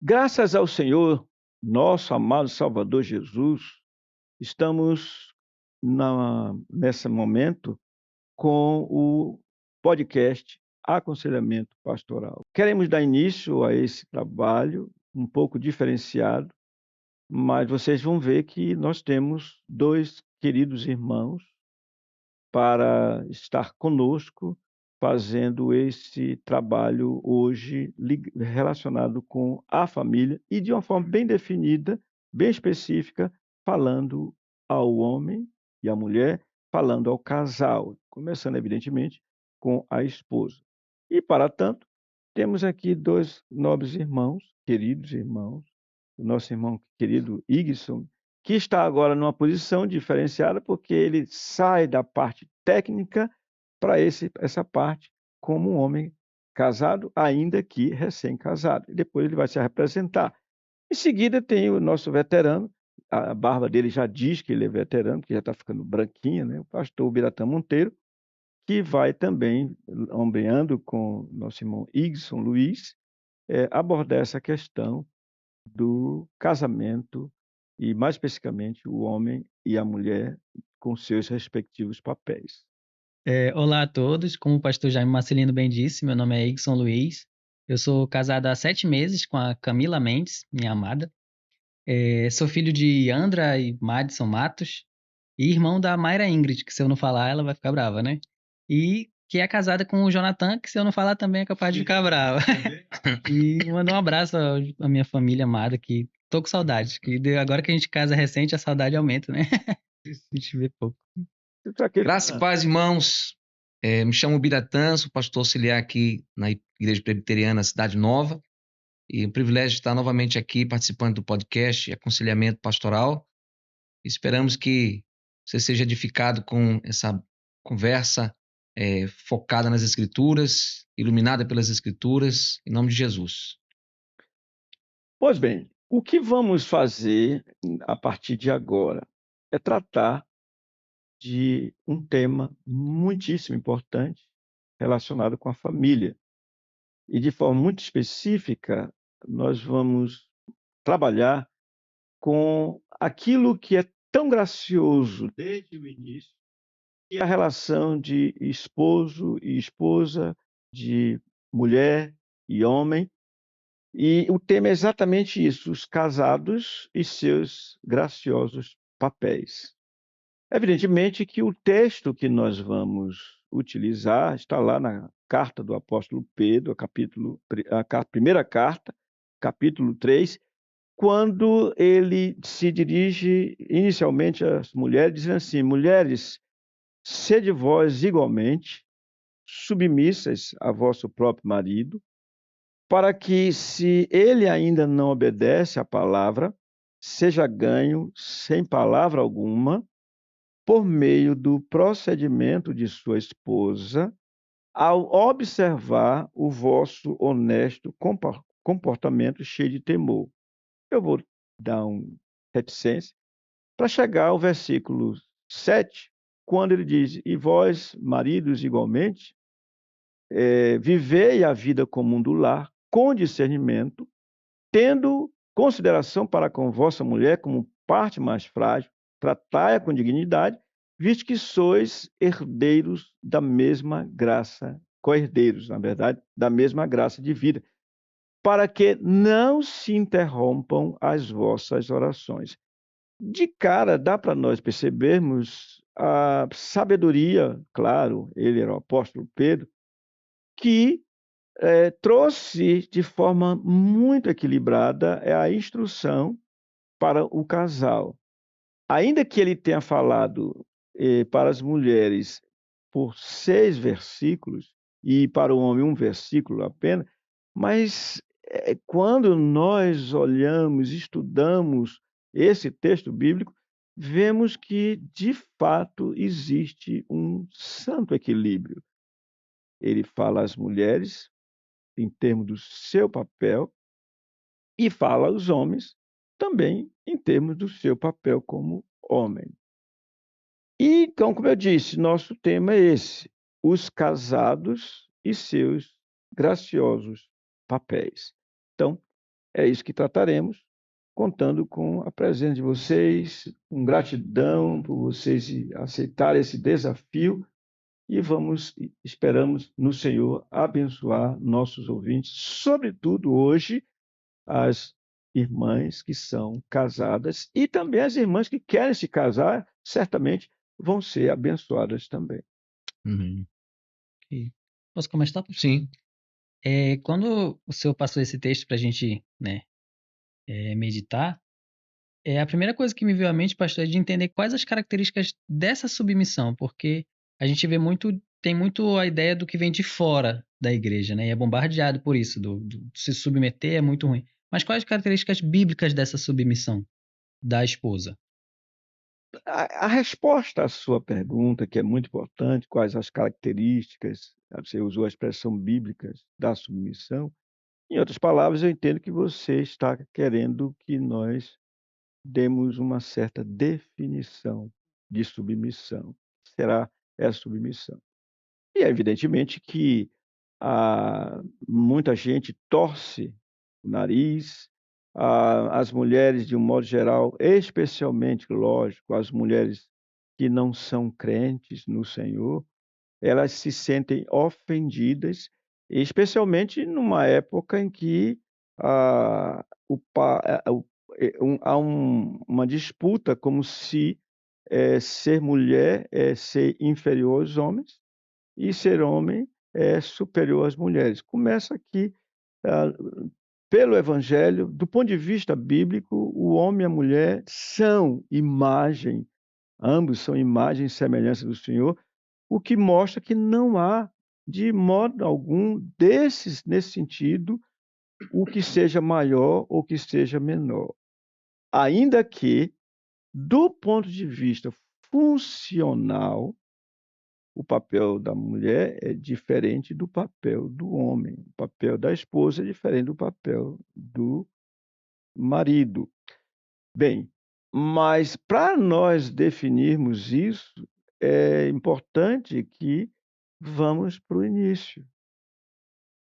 Graças ao Senhor, nosso amado Salvador Jesus, estamos nesse momento com o podcast Aconselhamento Pastoral. Queremos dar início a esse trabalho um pouco diferenciado, mas vocês vão ver que nós temos dois queridos irmãos para estar conosco fazendo esse trabalho hoje relacionado com a família e de uma forma bem definida, bem específica, falando ao homem e à mulher, falando ao casal, começando evidentemente com a esposa. E para tanto, temos aqui dois nobres irmãos, queridos irmãos, o nosso irmão querido Igson, que está agora numa posição diferenciada, porque ele sai da parte técnica para essa parte como um homem casado, ainda que recém-casado. E depois ele vai se representar. Em seguida tem o nosso veterano, a barba dele já diz que ele é veterano, que já está ficando branquinha, né? O pastor Biratã Monteiro, que vai também, ombreando com o nosso irmão Igson Luiz, abordar essa questão do casamento e, mais especificamente, o homem e a mulher com seus respectivos papéis. Olá a todos, como o pastor Jaime Marcelino bem disse, meu nome é Igson Luiz, eu sou casado há 7 meses com a Camila Mendes, minha amada, sou filho de Andra e Madison Matos, e irmão da Mayra Ingrid, que se eu não falar ela vai ficar brava, né? E que é casada com o Jonathan, que se eu não falar também é capaz de ficar brava. E mandar um abraço à minha família amada, que tô com saudade, agora que a gente casa recente, a saudade aumenta, né? A gente vê pouco. Graça e paz, irmãos. Me chamo Biratã, sou pastor auxiliar aqui na Igreja Presbiteriana Cidade Nova. E é um privilégio estar novamente aqui participando do podcast Aconselhamento Pastoral. Esperamos que você seja edificado com essa conversa focada nas Escrituras, iluminada pelas Escrituras, em nome de Jesus. Pois bem, o que vamos fazer a partir de agora é tratar de um tema muitíssimo importante relacionado com a família. E de forma muito específica, nós vamos trabalhar com aquilo que é tão gracioso desde o início, que é a relação de esposo e esposa, de mulher e homem. E o tema é exatamente isso: os casados e seus graciosos papéis. Evidentemente que o texto que nós vamos utilizar está lá na carta do apóstolo Pedro, primeira carta, capítulo 3, quando ele se dirige inicialmente às mulheres, dizendo assim: mulheres, sede vós igualmente submissas a vosso próprio marido, para que, se ele ainda não obedece à palavra, seja ganho sem palavra alguma, por meio do procedimento de sua esposa, ao observar o vosso honesto comportamento cheio de temor. Eu vou dar reticência para chegar ao versículo 7, quando ele diz: e vós, maridos, igualmente, vivei a vida comum do lar com discernimento, tendo consideração para com vossa mulher como parte mais frágil, tratai-a com dignidade, visto que sois herdeiros da mesma graça, co-herdeiros, na verdade, da mesma graça de vida, para que não se interrompam as vossas orações. De cara, dá para nós percebermos a sabedoria, claro, ele era o apóstolo Pedro, que trouxe de forma muito equilibrada a instrução para o casal. Ainda que ele tenha falado para as mulheres por 6 versículos e para o homem 1 versículo apenas, mas quando nós olhamos, estudamos esse texto bíblico, vemos que, de fato, existe um santo equilíbrio. Ele fala às mulheres em termos do seu papel e fala aos homens também em termos do seu papel como homem. E, então, como eu disse, nosso tema é esse: os casados e seus graciosos papéis. Então, É isso que trataremos, contando com a presença de vocês, com gratidão por vocês aceitarem esse desafio e esperamos no Senhor abençoar nossos ouvintes, sobretudo hoje as irmãs que são casadas e também as irmãs que querem se casar, certamente vão ser abençoadas também. Uhum. Ok. Posso começar? Sim. Quando o senhor passou esse texto para a gente, né, meditar, a primeira coisa que me veio à mente, pastor, é de entender quais as características dessa submissão, porque a gente tem muito a ideia do que vem de fora da igreja, né? E é bombardeado por isso, do se submeter é muito ruim. Mas quais as características bíblicas dessa submissão da esposa? A resposta à sua pergunta, que é muito importante, quais as características, você usou a expressão bíblica da submissão. Em outras palavras, eu entendo que você está querendo que nós demos uma certa definição de submissão. Será essa submissão? E é evidentemente que muita gente torce o nariz, as mulheres, de um modo geral, especialmente, lógico, as mulheres que não são crentes no Senhor, elas se sentem ofendidas, especialmente numa época em que há uma disputa como se ser mulher é ser inferior aos homens e ser homem é superior às mulheres. Começa aqui, ah, pelo Evangelho, do ponto de vista bíblico, o homem e a mulher são imagem, ambos são imagem e semelhança do Senhor, o que mostra que não há, de modo algum, nesse sentido, o que seja maior ou que seja menor. Ainda que, do ponto de vista funcional, o papel da mulher é diferente do papel do homem. O papel da esposa é diferente do papel do marido. Bem, mas para nós definirmos isso, é importante que vamos para o início.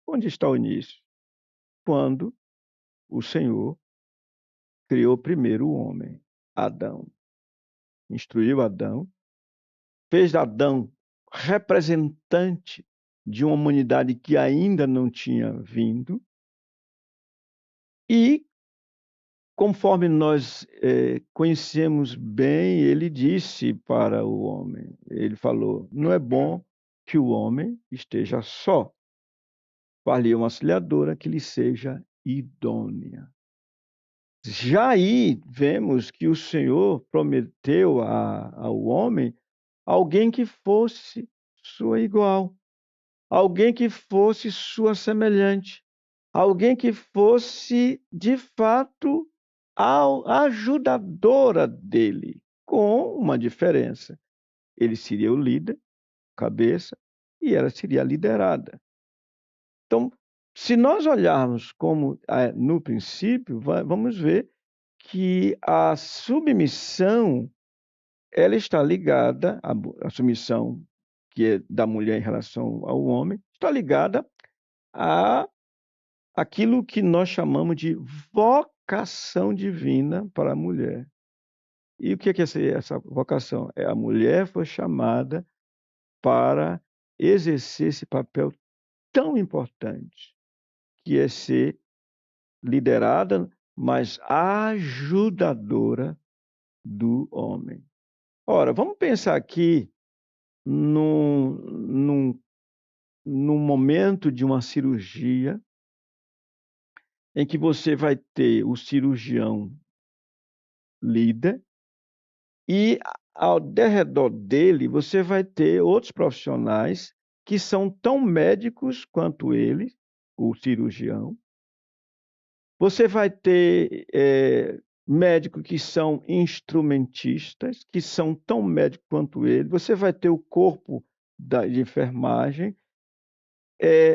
Onde está o início? Quando o Senhor criou primeiro o homem, Adão. Instruiu Adão, fez Adão representante de uma humanidade que ainda não tinha vindo, e, conforme nós conhecemos bem, ele disse para o homem, ele falou, não é bom que o homem esteja só, far-lhe uma auxiliadora que lhe seja idônea. Já aí vemos que o Senhor prometeu ao homem alguém que fosse sua igual, alguém que fosse sua semelhante, alguém que fosse, de fato, a ajudadora dele, com uma diferença. Ele seria o líder, cabeça, e ela seria a liderada. Então, se nós olharmos como no princípio, vamos ver que a submissão ela está ligada, a submissão que é da mulher em relação ao homem, está ligada a aquilo que nós chamamos de vocação divina para a mulher. E o que é essa vocação? A mulher foi chamada para exercer esse papel tão importante, que é ser liderada, mas ajudadora do homem. Ora, vamos pensar aqui num momento de uma cirurgia em que você vai ter o cirurgião líder e ao derredor dele você vai ter outros profissionais que são tão médicos quanto ele, o cirurgião. Você vai ter médicos que são instrumentistas, que são tão médicos quanto ele. Você vai ter o corpo de enfermagem,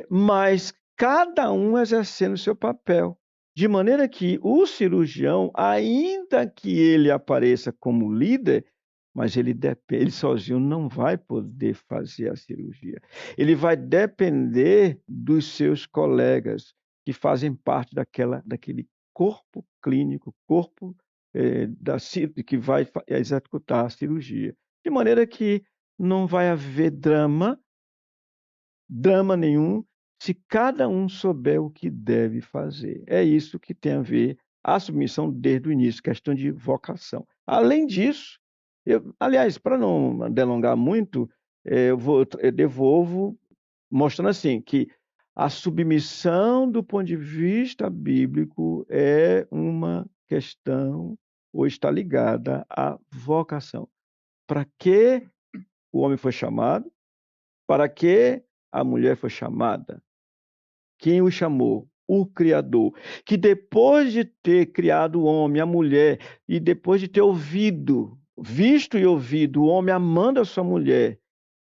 mas cada um exercendo o seu papel. De maneira que o cirurgião, ainda que ele apareça como líder, mas ele sozinho não vai poder fazer a cirurgia. Ele vai depender dos seus colegas que fazem parte daquele corpo clínico, corpo que vai executar a cirurgia. De maneira que não vai haver drama nenhum, se cada um souber o que deve fazer. É isso que tem a ver a submissão desde o início, questão de vocação. Além disso, aliás, para não delongar muito, eu devolvo mostrando assim que a submissão do ponto de vista bíblico é uma questão ou está ligada à vocação. Para que o homem foi chamado? Para que a mulher foi chamada? Quem o chamou? O Criador, que depois de ter criado o homem, a mulher, e depois de ter visto e ouvido o homem amando a sua mulher,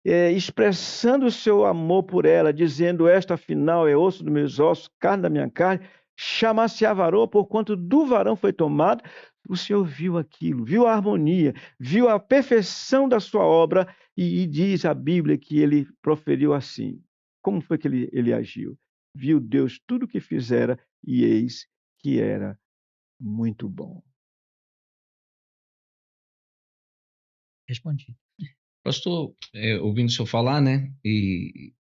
expressando o seu amor por ela, dizendo: esta afinal é osso dos meus ossos, carne da minha carne, chamar-se-á varão, porquanto do varão foi tomado. O Senhor viu aquilo, viu a harmonia, viu a perfeição da sua obra, e diz a Bíblia que ele proferiu assim. Como foi que ele agiu? Viu Deus tudo o que fizera, e eis que era muito bom. Respondi. Pastor, ouvindo o senhor falar, né, e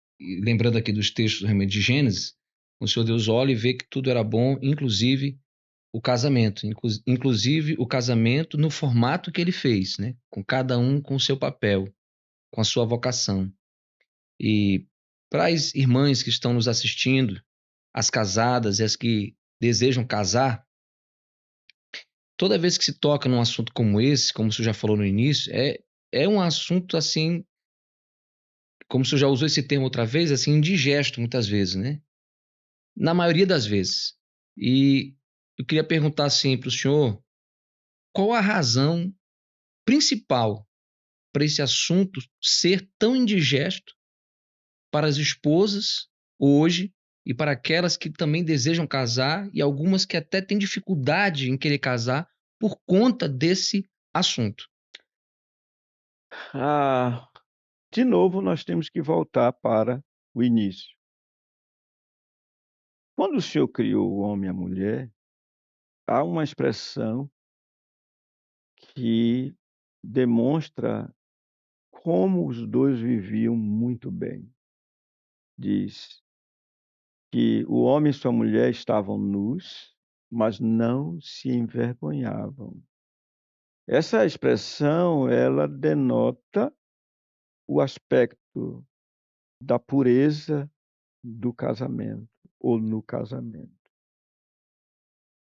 lembrando aqui dos textos realmente de Gênesis, o Senhor Deus olha e vê que tudo era bom, inclusive o casamento, inclusive o casamento no formato que ele fez, né, com cada um com o seu papel, com a sua vocação. E para as irmãs que estão nos assistindo, as casadas e as que desejam casar, toda vez que se toca num assunto como esse, como o senhor já falou no início, é um assunto assim, como o senhor já usou esse termo outra vez, assim, indigesto muitas vezes, né? Na maioria das vezes. E eu queria perguntar assim para o senhor, qual a razão principal para esse assunto ser tão indigesto para as esposas hoje e para aquelas que também desejam casar e algumas que até têm dificuldade em querer casar por conta desse assunto? De novo, nós temos que voltar para o início. Quando o Senhor criou o homem e a mulher, há uma expressão que demonstra como os dois viviam muito bem. Diz que o homem e sua mulher estavam nus, mas não se envergonhavam. Essa expressão, ela denota o aspecto da pureza do casamento ou no casamento.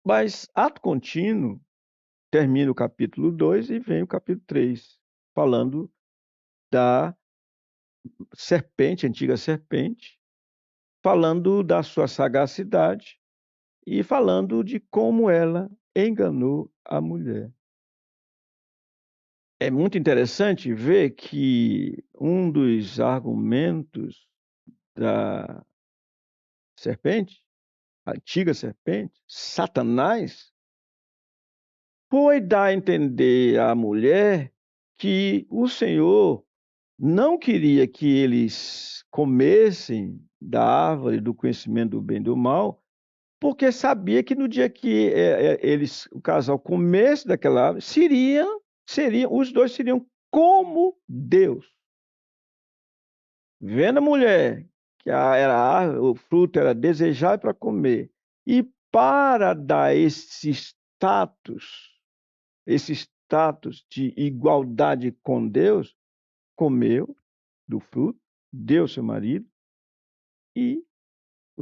Mas, ato contínuo, termina o capítulo 2 e vem o capítulo 3, falando da serpente, antiga serpente, falando da sua sagacidade e falando de como ela enganou a mulher. É muito interessante ver que um dos argumentos da serpente, a antiga serpente, Satanás, foi dar a entender à mulher que o Senhor não queria que eles comessem da árvore do conhecimento do bem e do mal, porque sabia que no dia que o casal comesse daquela árvore, os dois seriam como Deus. Vendo a mulher que o fruto era desejável para comer, e para dar esse status de igualdade com Deus, comeu do fruto, deu seu marido, e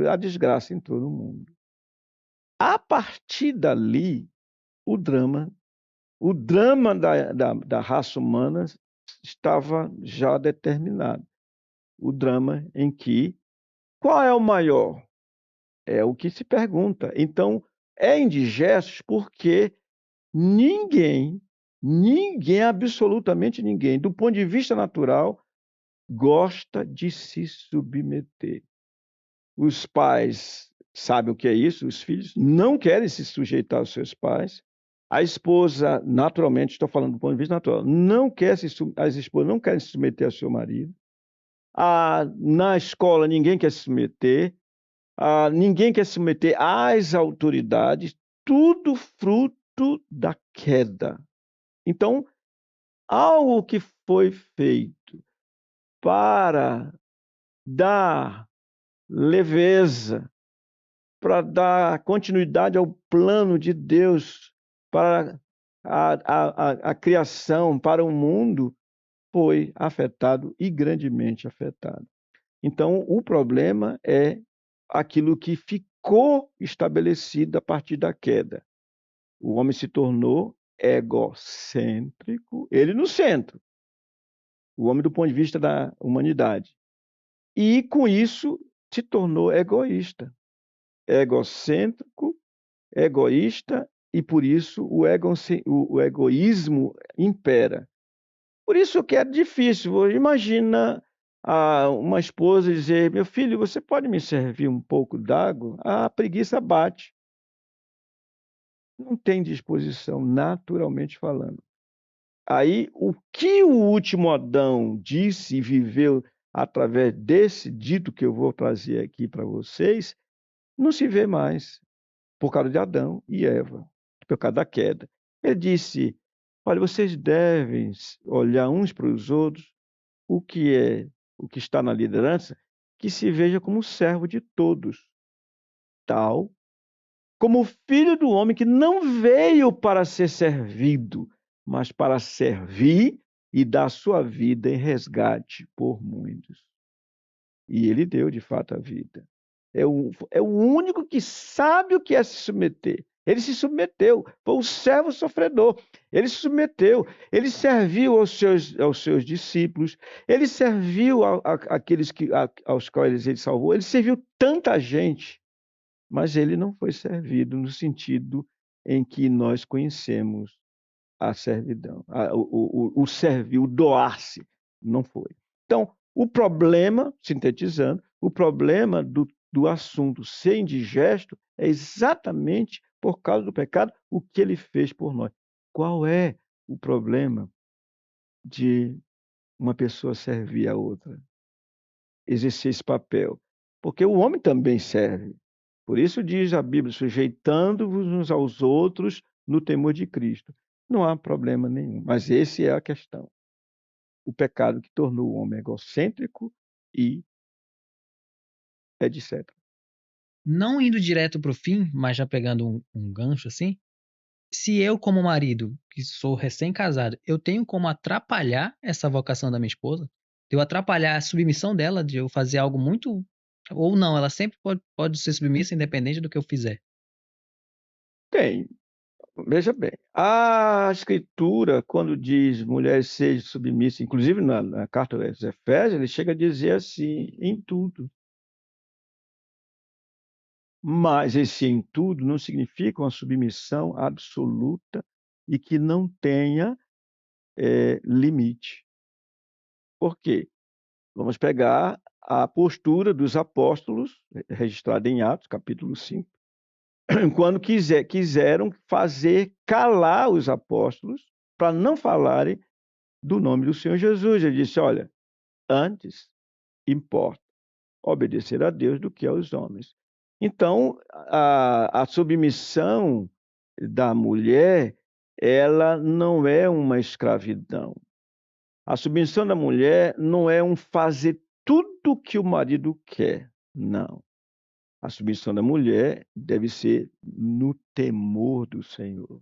a desgraça entrou no mundo. A partir dali, o drama da raça humana estava já determinado. O drama em que, qual é o maior? É o que se pergunta. Então, é indigesto porque ninguém, absolutamente ninguém, do ponto de vista natural, gosta de se submeter. Os pais sabem o que é isso, os filhos não querem se sujeitar aos seus pais. A esposa, naturalmente, estou falando do ponto de vista natural, as esposas não querem se submeter ao seu marido. Na escola, ninguém quer se submeter. Ninguém quer se submeter às autoridades. tudo fruto da queda. Então, algo que foi feito para dar leveza, para dar continuidade ao plano de Deus para a criação, para o mundo, foi afetado e grandemente afetado. Então, o problema é aquilo que ficou estabelecido a partir da queda. O homem se tornou egocêntrico, ele no centro, o homem do ponto de vista da humanidade. E, com isso, se tornou egoísta. Egocêntrico, egoísta, e por isso o egoísmo impera. Por isso que é difícil. Imagina uma esposa dizer: meu filho, você pode me servir um pouco d'água? A preguiça bate. Não tem disposição, naturalmente falando. Aí, o que o último Adão disse e viveu através desse dito que eu vou trazer aqui para vocês, não se vê mais, por causa de Adão e Eva, por causa da queda. Ele disse: olha, vocês devem olhar uns para os outros, o que está na liderança, que se veja como servo de todos, tal como o filho do homem, que não veio para ser servido, mas para servir e dar sua vida em resgate por muitos. E ele deu, de fato, a vida. É o único que sabe o que é se submeter. Ele se submeteu, foi o servo sofredor. Ele se submeteu, ele serviu aos seus discípulos, ele serviu aos quais ele salvou, ele serviu tanta gente, mas ele não foi servido no sentido em que nós conhecemos a servidão, o servir, o doar-se, não foi. Então, o problema, sintetizando, o problema do assunto ser indigesto é exatamente por causa do pecado, o que ele fez por nós. Qual é o problema de uma pessoa servir a outra, exercer esse papel? Porque o homem também serve. Por isso diz a Bíblia: sujeitando-vos uns aos outros no temor de Cristo. Não há problema nenhum, mas essa é a questão. O pecado que tornou o homem egocêntrico e etc. Não indo direto para o fim, mas já pegando um gancho assim, se eu, como marido, que sou recém-casado, eu tenho como atrapalhar essa vocação da minha esposa, de eu atrapalhar a submissão dela, de eu fazer algo muito. Ou não, ela sempre pode ser submissa, independente do que eu fizer. Tem. Veja bem, a Escritura, quando diz mulher seja submissa, inclusive na carta aos Efésios, ele chega a dizer assim, em tudo. Mas esse em tudo não significa uma submissão absoluta e que não tenha limite. Por quê? Vamos pegar a postura dos apóstolos, registrada em Atos, capítulo 5, quando quiseram fazer calar os apóstolos para não falarem do nome do Senhor Jesus. Ele disse: olha, antes importa obedecer a Deus do que aos homens. Então, a submissão da mulher, ela não é uma escravidão. A submissão da mulher não é um fazer tudo que o marido quer, não. A submissão da mulher deve ser no temor do Senhor.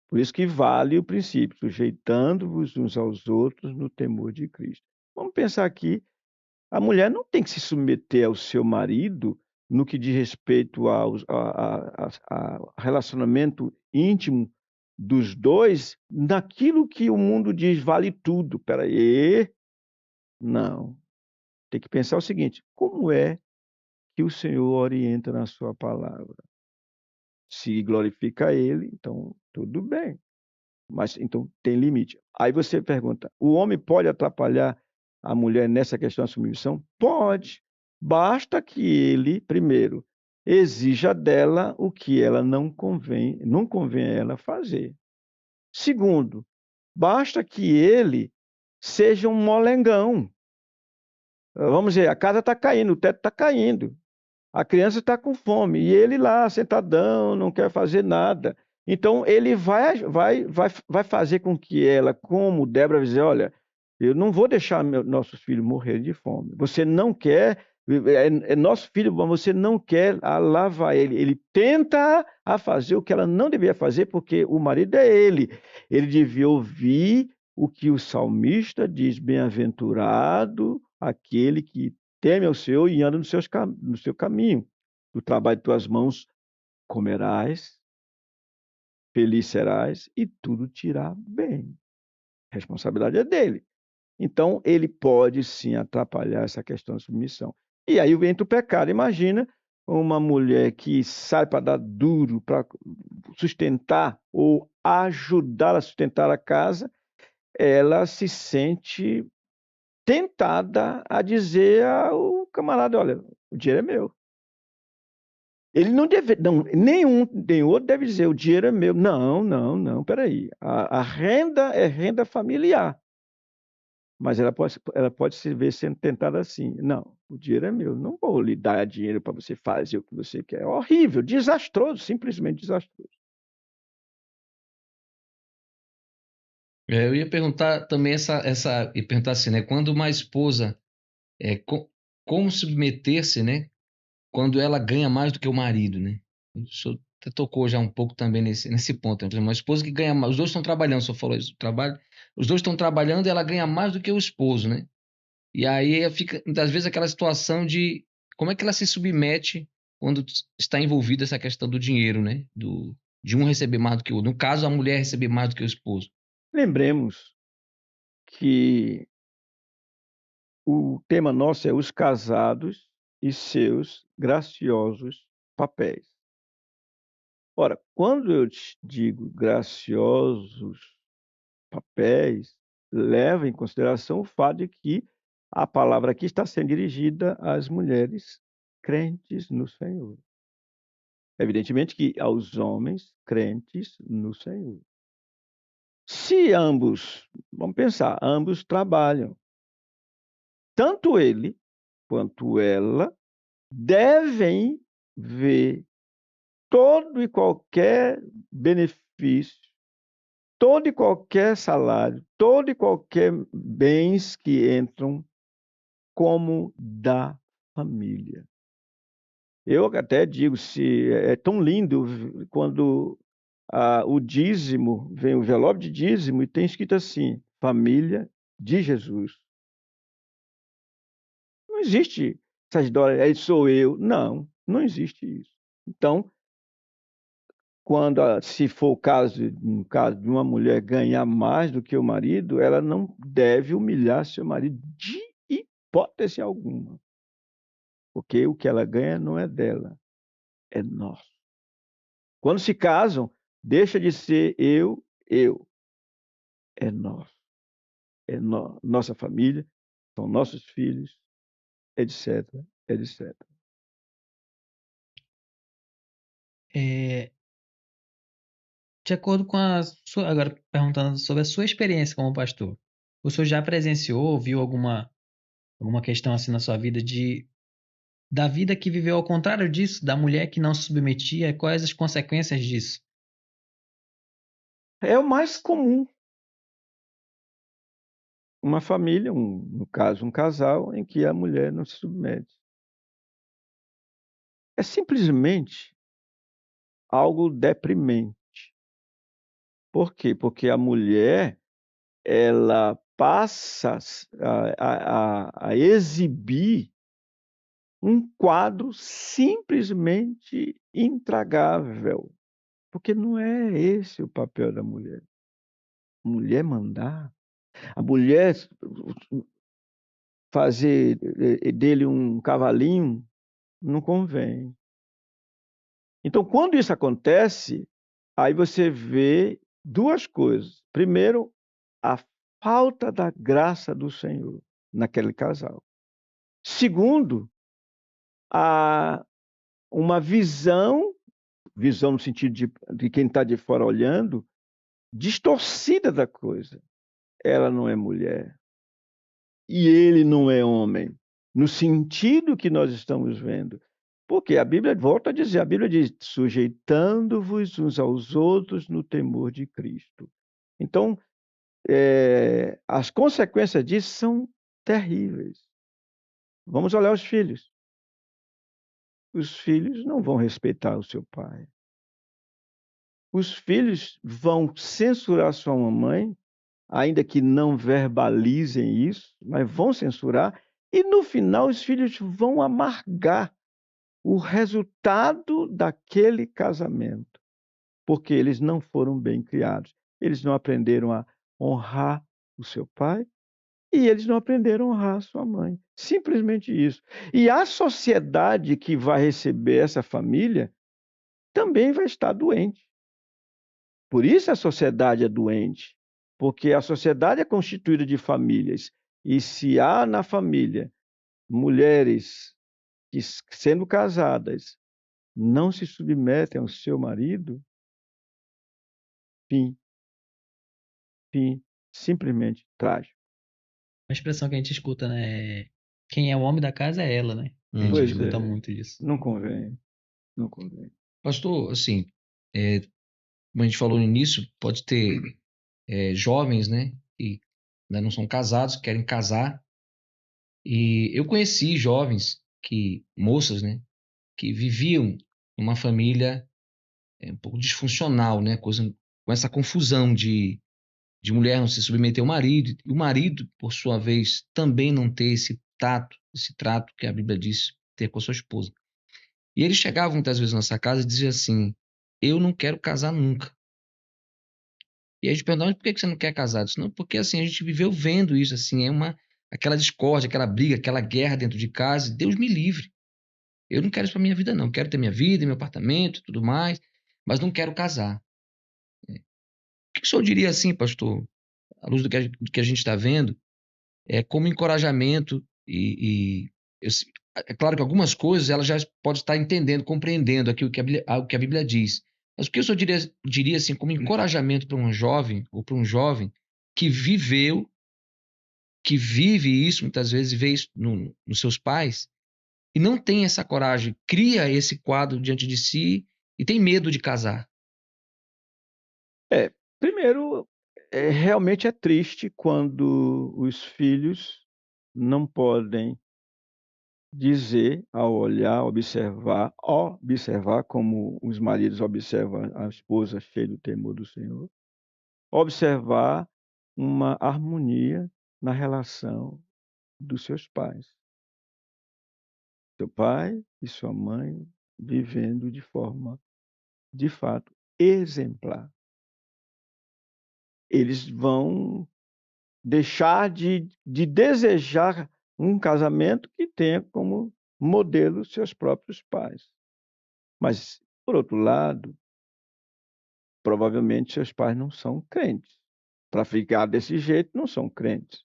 Por isso que vale o princípio, sujeitando-vos uns aos outros no temor de Cristo. Vamos pensar aqui, a mulher não tem que se submeter ao seu marido no que diz respeito ao relacionamento íntimo dos dois, naquilo que o mundo diz vale tudo. Espera aí, não. Tem que pensar o seguinte: como é que o Senhor orienta na sua palavra? Se glorifica a Ele, então tudo bem. Mas então tem limite. Aí você pergunta: o homem pode atrapalhar a mulher nessa questão da submissão? Pode. Basta que ele, primeiro, exija dela o que ela não convém a ela fazer. Segundo, basta que ele seja um molengão. Vamos dizer, a casa está caindo, o teto está caindo. A criança está com fome e ele lá, sentadão, não quer fazer nada. Então, ele vai fazer com que ela, como Débora, vai dizer: olha, eu não vou deixar nossos filhos morrerem de fome. Você não quer, é nosso filho, mas você não quer, lá vai ele. Ele tenta a fazer o que ela não devia fazer, porque o marido é ele. Ele devia ouvir o que o salmista diz: bem-aventurado aquele que teme ao Senhor e anda no seu caminho. Do trabalho de tuas mãos comerás, feliz serás e tudo te irá bem. A responsabilidade é dele. Então, ele pode sim atrapalhar essa questão da submissão. E aí entra o pecado. Imagina uma mulher que sai para dar duro, para sustentar ou ajudar a sustentar a casa, ela se sente tentada a dizer ao camarada: olha, o dinheiro é meu. Ele não deve, não, nem outro deve dizer: o dinheiro é meu. Não, não, não, peraí. A renda é renda familiar. Mas ela pode se ver sendo tentada assim: não, o dinheiro é meu, não vou lhe dar dinheiro para você fazer o que você quer. É horrível, desastroso, simplesmente desastroso. Eu ia perguntar também e perguntar assim, né? Quando uma esposa, como submeter-se, né? Quando ela ganha mais do que o marido, né? O senhor até tocou já um pouco também nesse ponto, né? Por exemplo, uma esposa que ganha mais, os dois estão trabalhando, o senhor falou isso, os dois estão trabalhando e ela ganha mais do que o esposo, né? E aí fica, às vezes, aquela situação de como é que ela se submete quando está envolvida essa questão do dinheiro, né? De um receber mais do que o outro. No caso, a mulher receber mais do que o esposo. Lembremos que o tema nosso é os casados e seus graciosos papéis. Ora, quando eu te digo graciosos papéis, leva em consideração o fato de que a palavra aqui está sendo dirigida às mulheres crentes no Senhor. Evidentemente que aos homens crentes no Senhor. Se ambos, vamos pensar, ambos trabalham, tanto ele quanto ela devem ver todo e qualquer benefício, todo e qualquer salário, todo e qualquer bens que entram como da família. Eu até digo, se é tão lindo quando o dízimo, vem o envelope de dízimo e tem escrito assim: família de Jesus. Não existe essa história, aí sou eu. Não, não existe isso. Então, quando, se for o caso, no caso de uma mulher ganhar mais do que o marido, ela não deve humilhar seu marido de hipótese alguma, porque o que ela ganha não é dela, é nosso. Quando se casam, deixa de ser eu, é nosso, nossa família, são nossos filhos, etc, etc. É, de acordo com a sua, agora perguntando sobre a sua experiência como pastor, o senhor já presenciou, viu alguma questão assim na sua vida da vida que viveu ao contrário disso, da mulher que não se submetia, quais as consequências disso? É o mais comum. Uma família, no caso, um casal, em que a mulher não se submete. É simplesmente algo deprimente. Por quê? Porque a mulher, ela passa a exibir um quadro simplesmente intragável, porque não é esse o papel da mulher. A mulher mandar, a mulher fazer dele um cavalinho, não convém. Então, quando isso acontece, aí você vê duas coisas. Primeiro, a falta da graça do Senhor naquele casal. Segundo, a uma visão no sentido de quem está de fora olhando, distorcida da coisa. Ela não é mulher e ele não é homem, no sentido que nós estamos vendo. Porque a Bíblia, volta a dizer, a Bíblia diz, sujeitando-vos uns aos outros no temor de Cristo. Então, as consequências disso são terríveis. Vamos olhar os filhos. Os filhos não vão respeitar o seu pai. Os filhos vão censurar sua mamãe, ainda que não verbalizem isso, mas vão censurar, e no final os filhos vão amargar o resultado daquele casamento, porque eles não foram bem criados. Eles não aprenderam a honrar o seu pai e eles não aprenderam a honrar a sua mãe. Simplesmente isso. E a sociedade que vai receber essa família também vai estar doente. Por isso a sociedade é doente, porque a sociedade é constituída de famílias. E se há na família mulheres que, sendo casadas, não se submetem ao seu marido, fim, simplesmente trágico. Uma expressão que a gente escuta, né? Quem é o homem da casa é ela, né? A gente Pois escuta é, muito disso. não convém. Pastor, assim, como a gente falou no início, pode ter jovens, né, que ainda não são casados, querem casar. E eu conheci jovens, moças, né, que viviam numa família um pouco disfuncional, né, com essa confusão de mulher não se submeter ao marido, e o marido, por sua vez, também não ter esse trato que a Bíblia diz ter com a sua esposa. E eles chegavam muitas vezes na nossa casa e diziam assim: eu não quero casar nunca. E a gente perguntava: mas por que você não quer casar? Eu disse: não, porque assim, a gente viveu vendo isso, assim, aquela discórdia, aquela briga, aquela guerra dentro de casa. Deus me livre. Eu não quero isso para minha vida, não. Eu quero ter minha vida, meu apartamento, tudo mais, mas não quero casar. O que o senhor diria assim, pastor, à luz do que a gente está vendo, como encorajamento é claro que algumas coisas ela já pode estar entendendo, compreendendo aquilo que o que a Bíblia diz. Mas o que o senhor diria assim, como encorajamento para um jovem ou para um jovem que vive isso muitas vezes, vê isso nos seus pais e não tem essa coragem, cria esse quadro diante de si e tem medo de casar? Primeiro, realmente é triste quando os filhos não podem dizer, ao olhar, observar como os maridos observam a esposa cheia do temor do Senhor, observar uma harmonia na relação dos seus pais. Seu pai e sua mãe vivendo de forma, de fato, exemplar. Eles vão deixar de desejar um casamento que tenha como modelo seus próprios pais. Mas, por outro lado, provavelmente seus pais não são crentes. Para ficar desse jeito, não são crentes.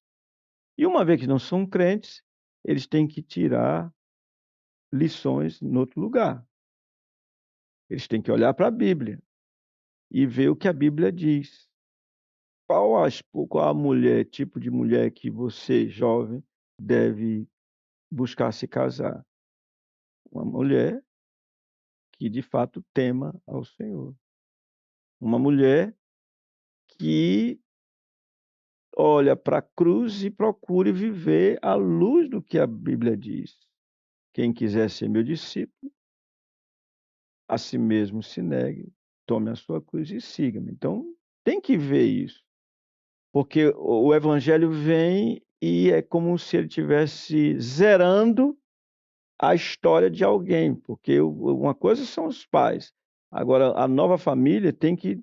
E uma vez que não são crentes, eles têm que tirar lições em outro lugar. Eles têm que olhar para a Bíblia e ver o que a Bíblia diz. Qual a mulher, tipo de mulher que você, jovem, deve buscar se casar? Uma mulher que de fato tema ao Senhor. Uma mulher que olha para a cruz e procure viver à luz do que a Bíblia diz. Quem quiser ser meu discípulo, a si mesmo se negue, tome a sua cruz e siga-me. Então, tem que ver isso. Porque o evangelho vem e é como se ele estivesse zerando a história de alguém, porque uma coisa são os pais. Agora, a nova família tem que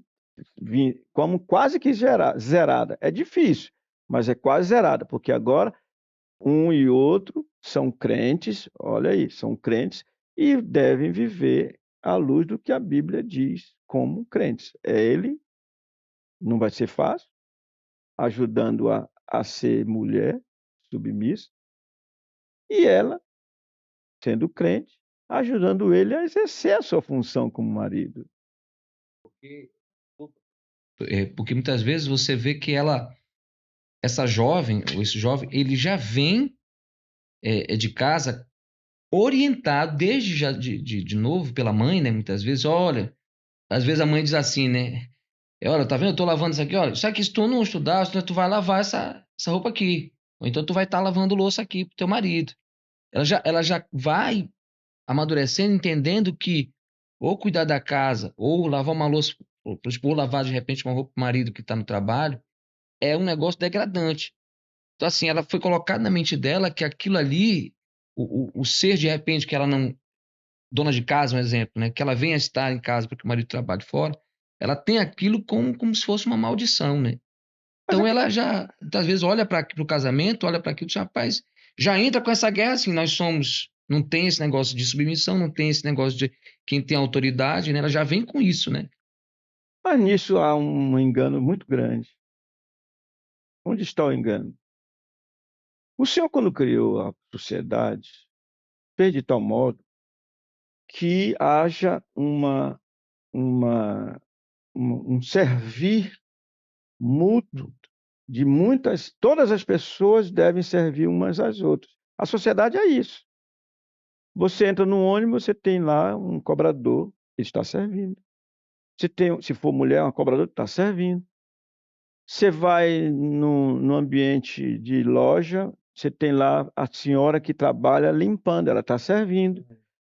vir como quase que zerada. É difícil, mas é quase zerada, porque agora um e outro são crentes, olha aí, são crentes e devem viver à luz do que a Bíblia diz como crentes. Ele não vai ser fácil, ajudando-a a ser mulher submissa, e ela, sendo crente, ajudando ele a exercer a sua função como marido. Porque muitas vezes você vê que essa jovem, ou esse jovem, ele já vem de casa orientado desde já de novo pela mãe, né? Muitas vezes, olha, às vezes a mãe diz assim, né? Olha, tá vendo? Eu tô lavando isso aqui, olha. Isso aqui, se tu não estudar, tu vai lavar essa roupa aqui. Ou então tu vai estar lavando louça aqui pro teu marido. Ela já vai amadurecendo, entendendo que ou cuidar da casa, ou lavar uma louça, ou lavar de repente uma roupa pro marido que tá no trabalho, é um negócio degradante. Então, assim, ela foi colocada na mente dela que aquilo ali, o ser de repente que ela não. Dona de casa, um exemplo, né? Que ela venha estar em casa porque o marido trabalha fora, ela tem aquilo como se fosse uma maldição, né? Mas Então ela já, às vezes, olha para o casamento, olha para aquilo, e diz, rapaz, já entra com essa guerra assim, nós somos. Não tem esse negócio de submissão, não tem esse negócio de quem tem autoridade, né? Ela já vem com isso, né? mas nisso há um engano muito grande. Onde está o engano? O Senhor, quando criou a sociedade, fez de tal modo que haja uma, um servir mútuo de muitas, todas as pessoas devem servir umas às outras. A sociedade é isso. Você entra no ônibus, você tem lá um cobrador, ele está servindo. Se for mulher, uma cobradora está servindo. Você vai no ambiente de loja, você tem lá a senhora que trabalha limpando, ela está servindo.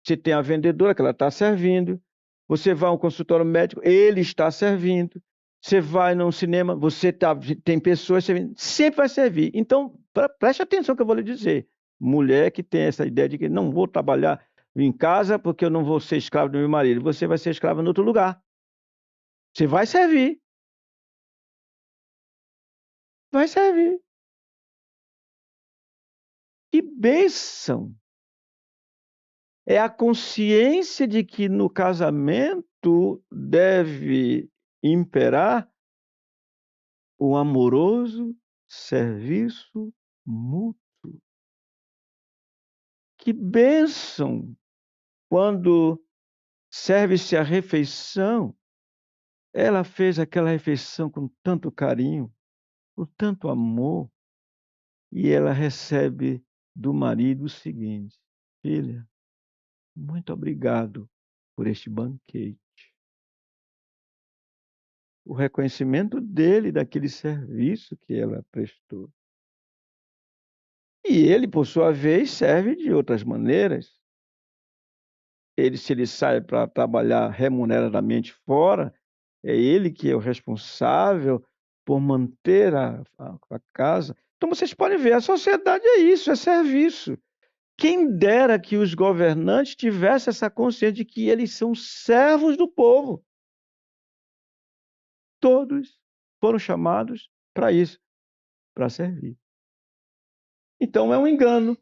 Você tem a vendedora que ela está servindo. Você vai a um consultório médico, ele está servindo. Você vai num cinema, tem pessoas servindo. Sempre vai servir. Então, preste atenção que eu vou lhe dizer. Mulher que tem essa ideia de que não vou trabalhar em casa porque eu não vou ser escravo do meu marido. Você vai ser escravo em outro lugar. Você vai servir. Vai servir. Que bênção! É a consciência de que no casamento deve imperar o amoroso serviço mútuo. Que bênção! Quando serve-se a refeição, ela fez aquela refeição com tanto carinho, com tanto amor, e ela recebe do marido o seguinte: filha, muito obrigado por este banquete. O reconhecimento dele, daquele serviço que ela prestou. E ele, por sua vez, serve de outras maneiras. Se ele sai para trabalhar remuneradamente fora, é ele que é o responsável por manter a casa. Então, vocês podem ver, a sociedade é isso, é serviço. Quem dera que os governantes tivessem essa consciência de que eles são servos do povo. Todos foram chamados para isso, para servir. Então, é um engano.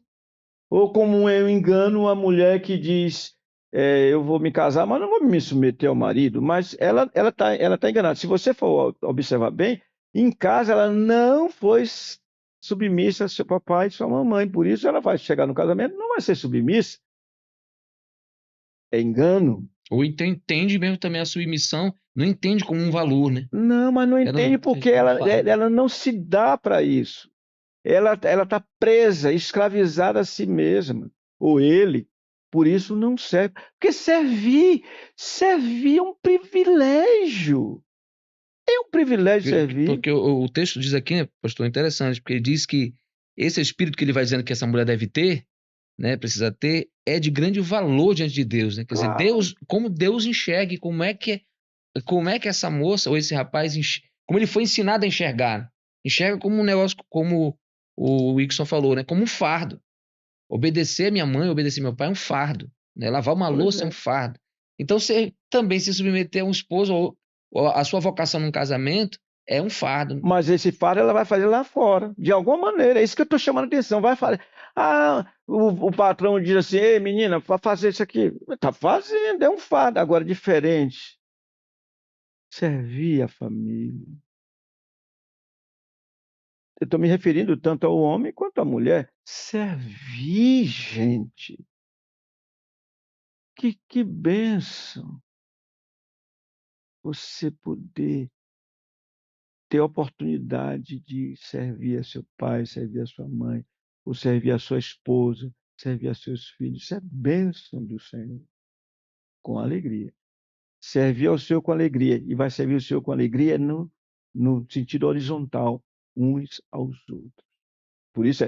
Ou como é um engano a mulher que diz, eu vou me casar, mas não vou me submeter ao marido. Mas ela tá enganada. Se você for observar bem, em casa ela não foi submissa ao seu papai e sua mamãe. Por isso ela vai chegar no casamento e não vai ser submissa. É engano. Ou então entende mesmo também a submissão, não entende como um valor, né? Não, mas não entende porque ela não se dá para isso. Ela está presa, escravizada a si mesma, ou ele, por isso não serve. Porque servir é um privilégio. É um privilégio servir. Porque o texto diz aqui, né, pastor, interessante, porque ele diz que esse espírito que ele vai dizendo que essa mulher deve ter, né, precisa ter, é de grande valor diante de Deus, né? Quer dizer, Deus, como Deus enxergue, como é que essa moça ou esse rapaz, como ele foi ensinado a enxergar. Enxerga como um negócio, como o Ixon falou, né? Como um fardo. Obedecer a minha mãe, obedecer meu pai é um fardo. Né? Lavar uma louça é um fardo. Então, você também se submeter a um esposo ou a sua vocação num casamento é um fardo. Mas esse fardo ela vai fazer lá fora, de alguma maneira. É isso que eu estou chamando a atenção. Vai fazer. O patrão diz assim: ei, menina, para fazer isso aqui. Está fazendo, é um fardo. Agora, diferente. Servir a família. Eu estou me referindo tanto ao homem quanto à mulher. Servir, gente. Que bênção você poder ter a oportunidade de servir a seu pai, servir a sua mãe, ou servir a sua esposa, servir a seus filhos. Isso é bênção do Senhor, com alegria. Servir ao Senhor com alegria. E vai servir o Senhor com alegria no sentido horizontal, uns aos outros. Por isso,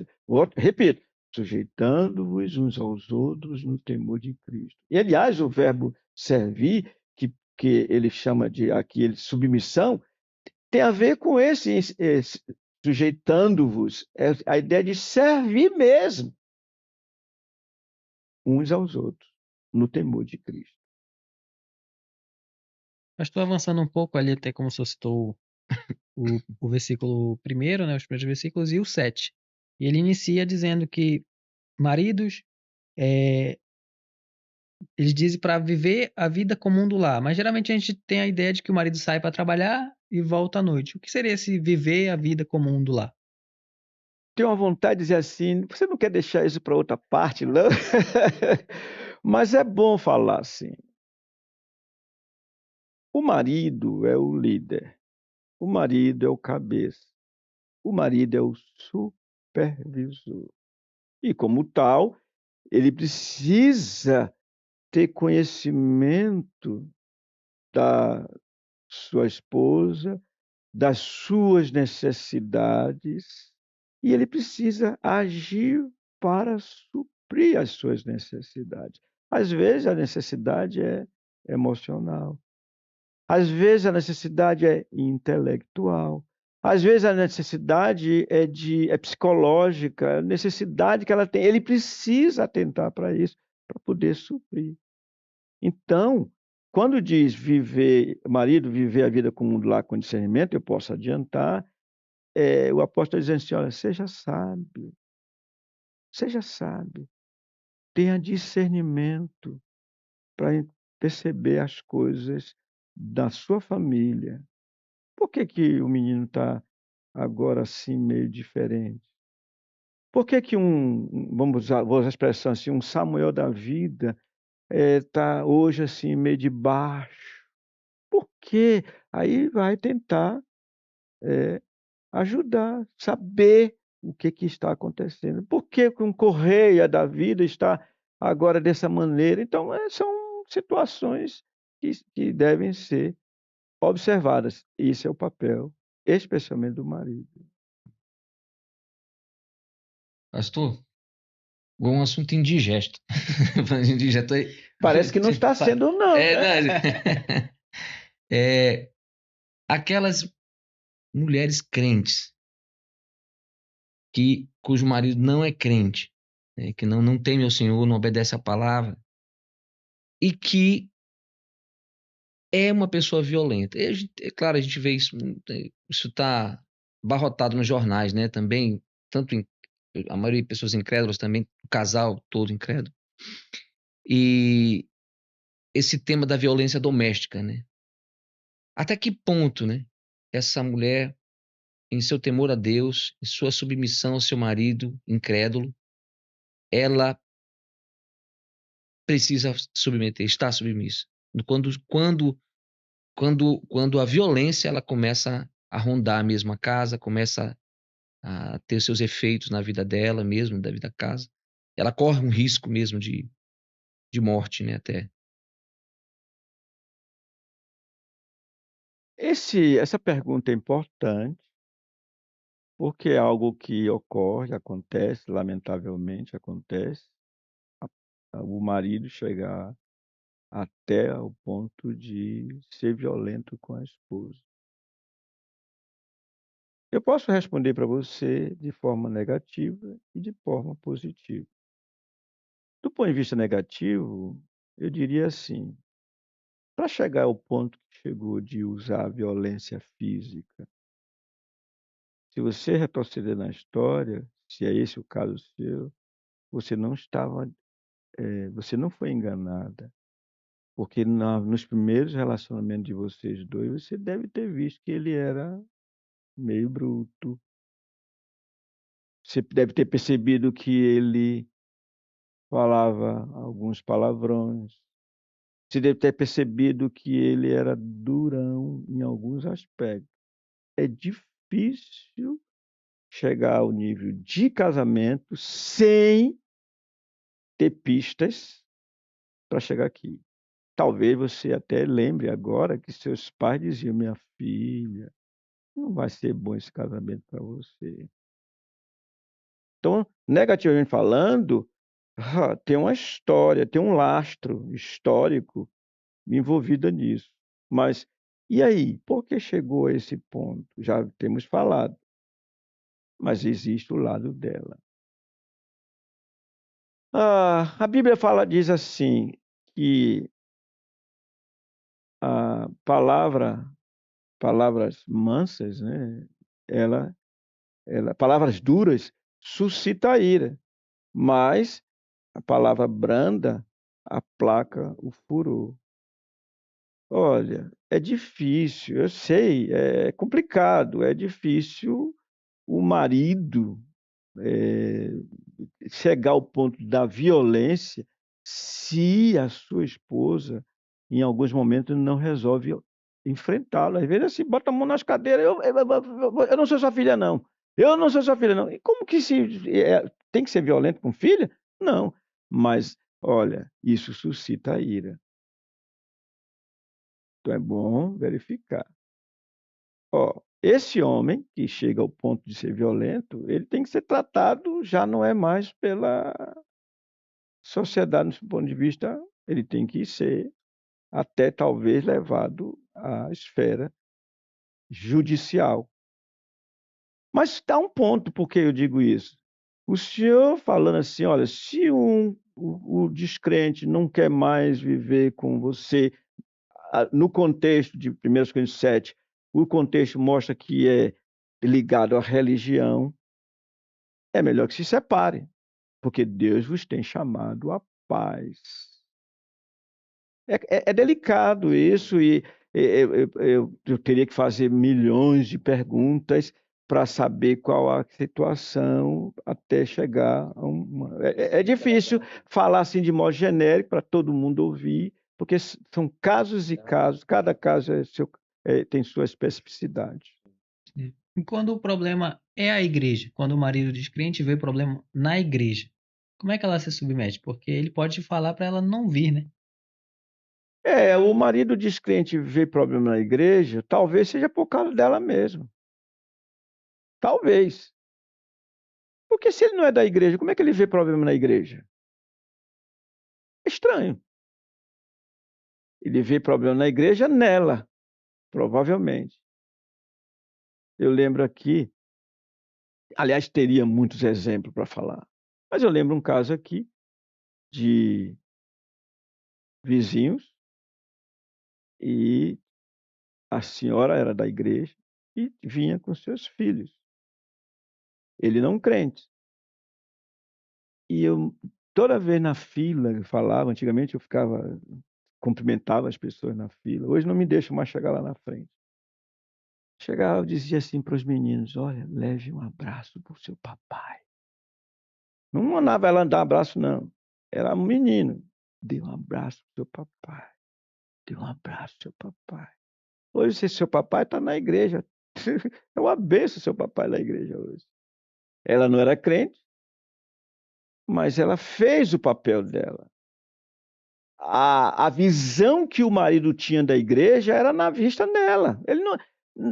repito, sujeitando-vos uns aos outros no temor de Cristo. E, aliás, o verbo servir, que ele chama de aqui submissão, tem a ver com esse sujeitando-vos. É a ideia de servir mesmo uns aos outros no temor de Cristo. Mas estou avançando um pouco ali, até como você citou o versículo primeiro, né, os primeiros versículos, e o 7. E ele inicia dizendo que maridos, eles dizem para viver a vida comum do lar, mas geralmente a gente tem a ideia de que o marido sai para trabalhar e volta à noite. O que seria esse viver a vida comum do lar? Tenho uma vontade de dizer assim, você não quer deixar isso para outra parte, não? Mas é bom falar assim. O marido é o líder, o marido é o cabeça, o marido é o supervisor. E, como tal, ele precisa ter conhecimento da sua esposa, das suas necessidades, e ele precisa agir para suprir as suas necessidades. Às vezes a necessidade é emocional, às vezes a necessidade é intelectual, às vezes a necessidade é psicológica, a necessidade que ela tem. Ele precisa atentar para isso para poder suprir. Então, quando diz marido viver a vida como um lar com discernimento, eu posso adiantar, o apóstolo está dizendo assim, olha, seja sábio, tenha discernimento para perceber as coisas da sua família. Por que o menino está agora assim meio diferente? Por que vou usar a expressão assim, um Samuel da vida está hoje assim meio de baixo? Por quê? Aí vai tentar ajudar, saber o que está acontecendo. Por que um correia da vida está agora dessa maneira? Então, são situações que devem ser observadas. Esse é o papel, especialmente do marido. Pastor, um assunto indigesto. Indigesto aí. Parece que não está sendo, não. Aquelas mulheres crentes cujo marido não é crente, né, que não teme ao Senhor, não obedece à palavra, e que é uma pessoa violenta. É claro, a gente vê isso está abarrotado nos jornais, né? Também, a maioria de pessoas incrédulas também, o casal todo incrédulo. E esse tema da violência doméstica, né? Até que ponto, né? Essa mulher, em seu temor a Deus, em sua submissão ao seu marido incrédulo, ela precisa submeter, está submissa. Quando a violência ela começa a rondar mesmo a casa, começa a ter seus efeitos na vida dela mesmo, da vida da casa, ela corre um risco mesmo de morte, né, até. Essa pergunta é importante, porque é algo que ocorre, acontece, lamentavelmente acontece, o marido chegar até o ponto de ser violento com a esposa. Eu posso responder para você de forma negativa e de forma positiva. Do ponto de vista negativo, eu diria assim: para chegar ao ponto que chegou de usar a violência física, se você retroceder na história, se é esse o caso seu, você não estava, você não foi enganada, porque nos primeiros relacionamentos de vocês dois, você deve ter visto que ele era meio bruto. Você deve ter percebido que ele falava alguns palavrões. Você deve ter percebido que ele era durão em alguns aspectos. É difícil chegar ao nível de casamento sem ter pistas para chegar aqui. Talvez você até lembre agora que seus pais diziam: minha filha, não vai ser bom esse casamento para você. Então, negativamente falando, tem uma história, tem um lastro histórico envolvido nisso. Mas e aí? Por que chegou a esse ponto? Já temos falado, mas existe o lado dela. A Bíblia diz assim, que a palavras mansas, né? Palavras duras suscita a ira, mas a palavra branda aplaca o furor. Olha, é difícil, eu sei, é complicado, é difícil o marido chegar ao ponto da violência se a sua esposa, em alguns momentos, não resolve enfrentá-lo. Às vezes, assim, bota a mão nas cadeiras, eu não sou sua filha, não. Eu não sou sua filha, não. E como que tem que ser violento com filha? Não. Mas, olha, isso suscita a ira. Então é bom verificar. Esse homem que chega ao ponto de ser violento, ele tem que ser tratado, já não é mais pela sociedade, do ponto de vista, ele tem que ser até talvez levado à esfera judicial. Mas está um ponto, por que eu digo isso? O senhor falando assim, olha, se o descrente não quer mais viver com você, no contexto de 1 Coríntios 7, o contexto mostra que é ligado à religião, é melhor que se separe, porque Deus vos tem chamado à paz. É delicado isso, e eu teria que fazer milhões de perguntas para saber qual a situação até chegar a uma. É difícil falar assim de modo genérico para todo mundo ouvir, porque são casos e casos, cada caso tem sua especificidade. E quando o problema é a igreja, quando o marido descrente vê problema na igreja, como é que ela se submete? Porque ele pode falar para ela não vir, né? O marido descrente vê problema na igreja, talvez seja por causa dela mesma. Talvez. Porque se ele não é da igreja, como é que ele vê problema na igreja? É estranho. Ele vê problema na igreja nela, provavelmente. Eu lembro aqui, aliás, teria muitos exemplos para falar, mas eu lembro um caso aqui de vizinhos e a senhora era da igreja e vinha com seus filhos. Ele não crente. E eu, toda vez na fila, eu falava, antigamente eu cumprimentava as pessoas na fila, hoje não me deixo mais chegar lá na frente. Chegava, eu dizia assim para os meninos: olha, leve um abraço para o seu papai. Não mandava ela dar um abraço, não. Era um menino. Dê um abraço para o seu papai. Dê um abraço para o seu papai. Hoje, seu papai está na igreja. É uma benção seu papai na igreja hoje. Ela não era crente, mas ela fez o papel dela. A visão que o marido tinha da igreja era na vista dela. Ele não,